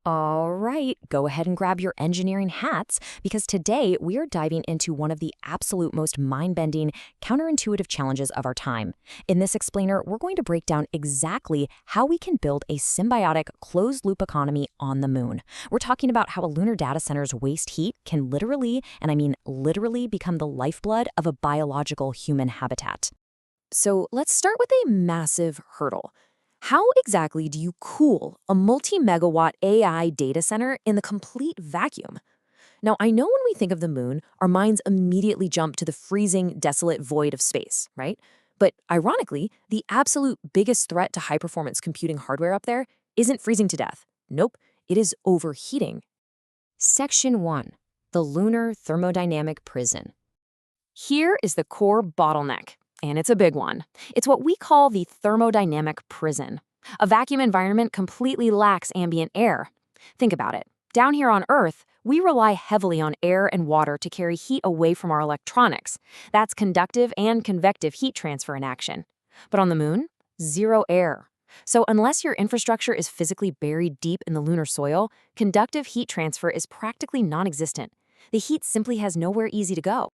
All right, go ahead and grab your engineering hats because today we are diving into one of the absolute most mind-bending, counterintuitive challenges of our time. In this explainer, we're going to break down exactly how we can build a symbiotic closed-loop economy on the moon. We're talking about how a lunar data center's waste heat can literally, and I mean literally, become the lifeblood of a biological human habitat. So let's start with a massive hurdle. How exactly do you cool a multi-megawatt AI data center in the complete vacuum? Now, I know when we think of the moon, our minds immediately jump to the freezing, desolate void of space, right? But ironically, the absolute biggest threat to high-performance computing hardware up there isn't freezing to death. Nope, it is overheating. Section 1. The Lunar Thermodynamic Prison. Here is the core bottleneck. And it's a big one. It's what we call the thermodynamic prison. A vacuum environment completely lacks ambient air. Think about it. Down here on Earth, we rely heavily on air and water to carry heat away from our electronics. That's conductive and convective heat transfer in action. But on the moon, zero air. So unless your infrastructure is physically buried deep in the lunar soil, conductive heat transfer is practically non-existent. The heat simply has nowhere easy to go.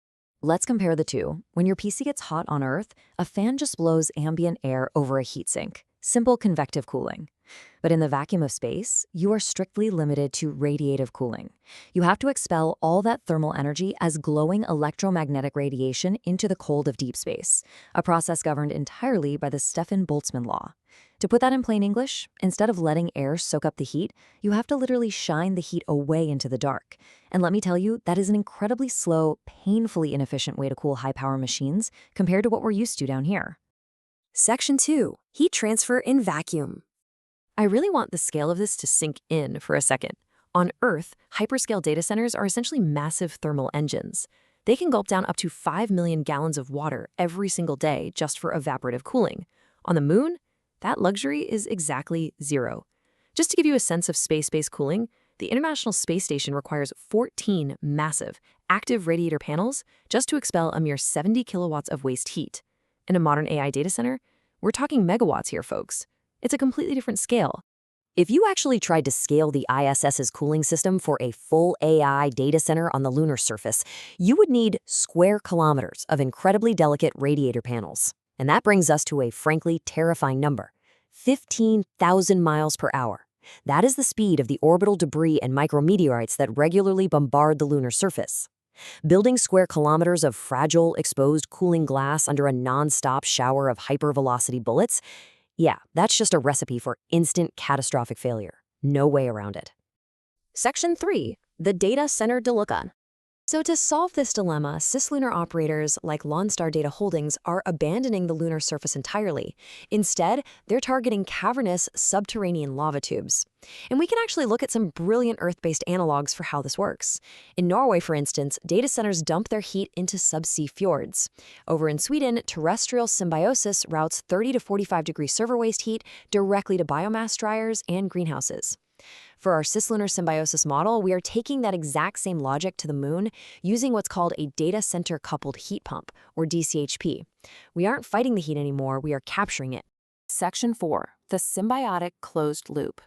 Let's compare the two. When your PC gets hot on Earth, a fan just blows ambient air over a heatsink. Simple convective cooling. But in the vacuum of space, you are strictly limited to radiative cooling. You have to expel all that thermal energy as glowing electromagnetic radiation into the cold of deep space, a process governed entirely by the Stefan-Boltzmann law. To put that in plain English, instead of letting air soak up the heat, you have to literally shine the heat away into the dark. And let me tell you, that is an incredibly slow, painfully inefficient way to cool high-power machines compared to what we're used to down here. Section 2. Heat transfer in vacuum. I really want the scale of this to sink in for a second. On Earth, hyperscale data centers are essentially massive thermal engines. They can gulp down up to 5 million gallons of water every single day just for evaporative cooling. On the moon, that luxury is exactly zero. Just to give you a sense of space-based cooling, the International Space Station requires 14 massive, active radiator panels just to expel a mere 70 kilowatts of waste heat. In a modern AI data center, we're talking megawatts here, folks. It's a completely different scale. If you actually tried to scale the ISS's cooling system for a full AI data center on the lunar surface, you would need square kilometers of incredibly delicate radiator panels. And that brings us to a frankly terrifying number, 15,000 miles per hour. That is the speed of the orbital debris and micrometeorites that regularly bombard the lunar surface. Building square kilometers of fragile, exposed cooling glass under a non-stop shower of hypervelocity bullets, yeah, that's just a recipe for instant catastrophic failure. No way around it. Section 3. The Data Center to Look On. So to solve this dilemma, cislunar operators like Lonstar Data Holdings are abandoning the lunar surface entirely. Instead, they're targeting cavernous subterranean lava tubes. And we can actually look at some brilliant Earth-based analogs for how this works. In Norway, for instance, data centers dump their heat into subsea fjords. Over in Sweden, terrestrial symbiosis routes 30 to 45 degree server waste heat directly to biomass dryers and greenhouses. For our cislunar symbiosis model, we are taking that exact same logic to the moon using what's called a data center coupled heat pump, or DCHP. We aren't fighting the heat anymore, we are capturing it. Section 4. The Symbiotic Closed Loop.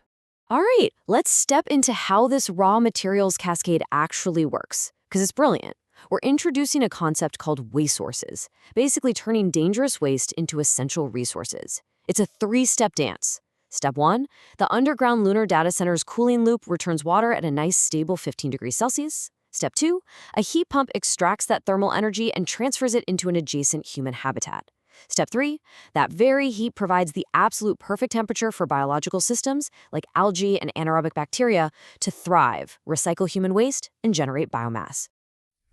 All right, let's step into how this raw materials cascade actually works, because it's brilliant. We're introducing a concept called waste sources, basically turning dangerous waste into essential resources. It's a three-step dance. Step 1, the underground lunar data center's cooling loop returns water at a nice stable 15 degrees Celsius. Step 2, a heat pump extracts that thermal energy and transfers it into an adjacent human habitat. Step 3, that very heat provides the absolute perfect temperature for biological systems like algae and anaerobic bacteria to thrive, recycle human waste, and generate biomass.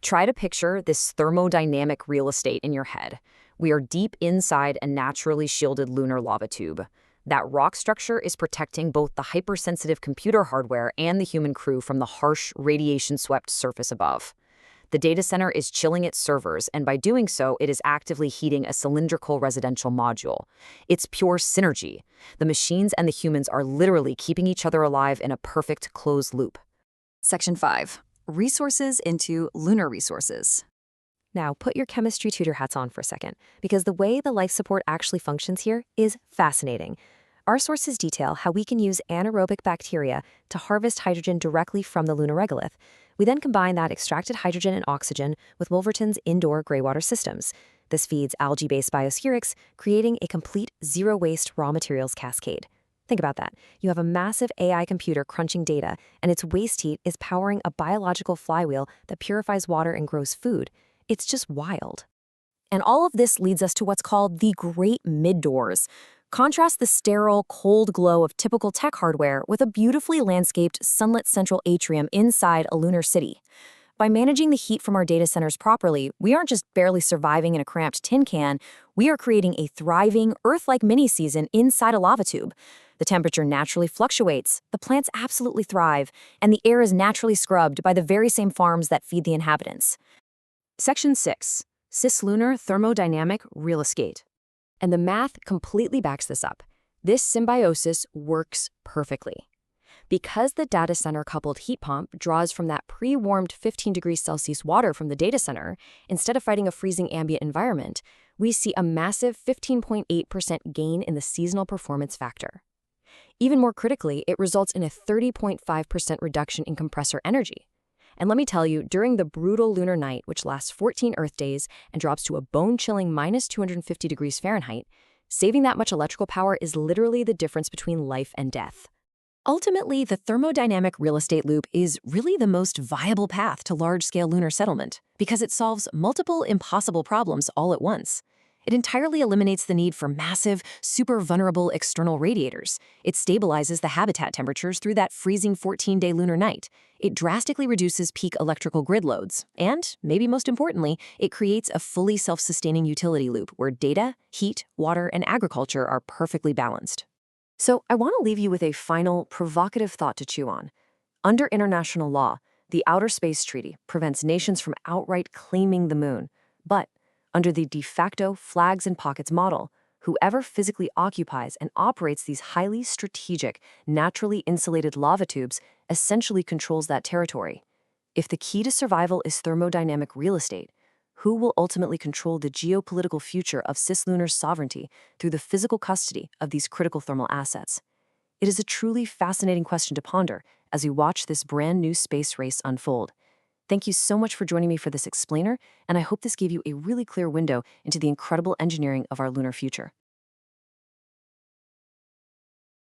Try to picture this thermodynamic real estate in your head. We are deep inside a naturally shielded lunar lava tube. That rock structure is protecting both the hypersensitive computer hardware and the human crew from the harsh, radiation-swept surface above. The data center is chilling its servers, and by doing so, it is actively heating a cylindrical residential module. It's pure synergy. The machines and the humans are literally keeping each other alive in a perfect closed loop. Section 5. Resources into lunar resources. Now, put your chemistry tutor hats on for a second, because the way the life support actually functions here is fascinating. Our sources detail how we can use anaerobic bacteria to harvest hydrogen directly from the lunar regolith. We then combine that extracted hydrogen and oxygen with Wolverton's indoor greywater systems. This feeds algae-based biospherics, creating a complete zero-waste raw materials cascade. Think about that. You have a massive AI computer crunching data, and its waste heat is powering a biological flywheel that purifies water and grows food. It's just wild. And all of this leads us to what's called the Great Middoors. Contrast the sterile, cold glow of typical tech hardware with a beautifully landscaped, sunlit central atrium inside a lunar city. By managing the heat from our data centers properly, we aren't just barely surviving in a cramped tin can, we are creating a thriving, Earth-like mini-season inside a lava tube. The temperature naturally fluctuates, the plants absolutely thrive, and the air is naturally scrubbed by the very same farms that feed the inhabitants. Section 6. Cislunar Thermodynamic Real Estate. And the math completely backs this up. This symbiosis works perfectly. Because the data center-coupled heat pump draws from that pre-warmed 15 degrees Celsius water from the data center, instead of fighting a freezing ambient environment, we see a massive 15.8% gain in the seasonal performance factor. Even more critically, it results in a 30.5% reduction in compressor energy. And let me tell you, during the brutal lunar night, which lasts 14 Earth days and drops to a bone-chilling minus 250 degrees Fahrenheit, saving that much electrical power is literally the difference between life and death. Ultimately, the thermodynamic real estate loop is really the most viable path to large-scale lunar settlement because it solves multiple impossible problems all at once. It entirely eliminates the need for massive, super vulnerable external radiators. It stabilizes the habitat temperatures through that freezing 14-day lunar night. It drastically reduces peak electrical grid loads. And, maybe most importantly, it creates a fully self-sustaining utility loop where data, heat, water, and agriculture are perfectly balanced. So I want to leave you with a final, provocative thought to chew on. Under international law, the Outer Space Treaty prevents nations from outright claiming the moon. But under the de facto flags and pockets model, whoever physically occupies and operates these highly strategic, naturally insulated lava tubes essentially controls that territory. If the key to survival is thermodynamic real estate, who will ultimately control the geopolitical future of cislunar's sovereignty through the physical custody of these critical thermal assets? It is a truly fascinating question to ponder as we watch this brand new space race unfold. Thank you so much for joining me for this explainer, and I hope this gave you a really clear window into the incredible engineering of our lunar future.